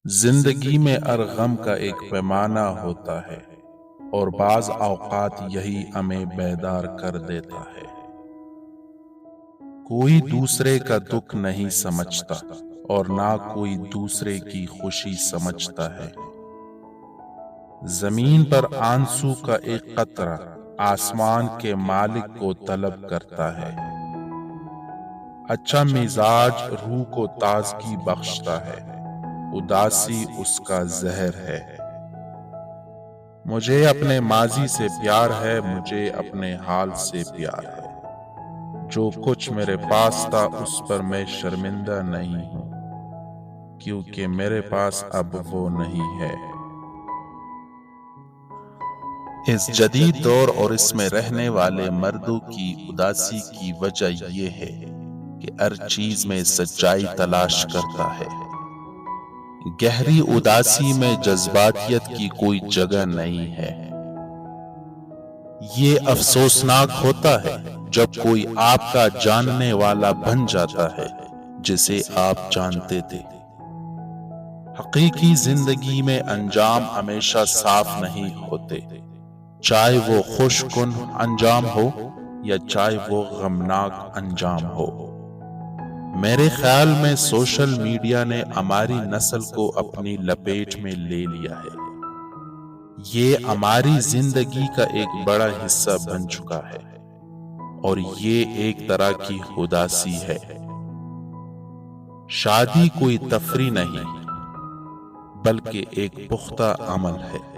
زندگی میں ہر غم کا ایک پیمانہ ہوتا ہے اور بعض اوقات یہی ہمیں بیدار کر دیتا ہے۔ کوئی دوسرے کا دکھ نہیں سمجھتا اور نہ کوئی دوسرے کی خوشی سمجھتا ہے۔ زمین پر آنسو کا ایک قطرہ آسمان کے مالک کو طلب کرتا ہے۔ اچھا مزاج روح کو تازگی بخشتا ہے، اداسی اس کا زہر ہے۔ مجھے اپنے ماضی سے پیار ہے، مجھے اپنے حال سے پیار ہے۔ جو کچھ میرے پاس تھا اس پر میں شرمندہ نہیں ہوں، کیونکہ میرے پاس اب وہ نہیں ہے۔ اس جدید دور اور اس میں رہنے والے مردوں کی اداسی کی وجہ یہ ہے کہ ہر چیز میں سچائی تلاش کرتا ہے۔ گہری اداسی میں جذباتیت کی کوئی جگہ نہیں ہے۔ یہ افسوسناک ہوتا ہے جب کوئی آپ کا جاننے والا بن جاتا ہے جسے آپ جانتے تھے۔ حقیقی زندگی میں انجام ہمیشہ صاف نہیں ہوتے، چاہے وہ خوش کن انجام ہو یا چاہے وہ غمناک انجام ہو۔ میرے خیال میں سوشل میڈیا نے ہماری نسل کو اپنی لپیٹ میں لے لیا ہے۔ یہ ہماری زندگی کا ایک بڑا حصہ بن چکا ہے اور یہ ایک طرح کی اداسی ہے۔ شادی کوئی تفریح نہیں بلکہ ایک پختہ عمل ہے۔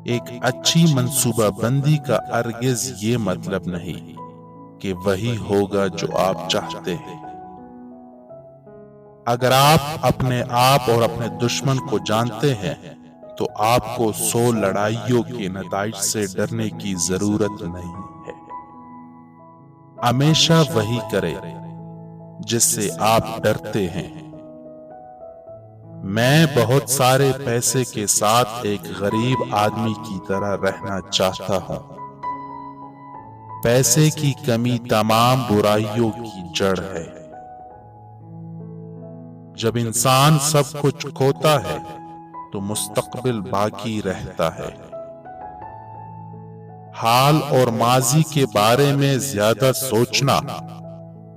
ایک اچھی منصوبہ بندی کا ہرگز یہ مطلب نہیں کہ وہی ہوگا جو آپ چاہتے ہیں۔ اگر آپ اپنے آپ اور اپنے دشمن کو جانتے ہیں تو آپ کو 100 لڑائیوں کے نتائج سے ڈرنے کی ضرورت نہیں ہے۔ ہمیشہ وہی کرے جس سے آپ ڈرتے ہیں۔ میں بہت سارے پیسے کے ساتھ ایک غریب آدمی کی طرح رہنا چاہتا ہوں۔ پیسے کی کمی تمام برائیوں کی جڑ ہے۔ جب انسان سب کچھ کھوتا ہے تو مستقبل باقی رہتا ہے۔ حال اور ماضی کے بارے میں زیادہ سوچنا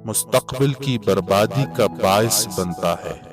مستقبل کی بربادی کا باعث بنتا ہے۔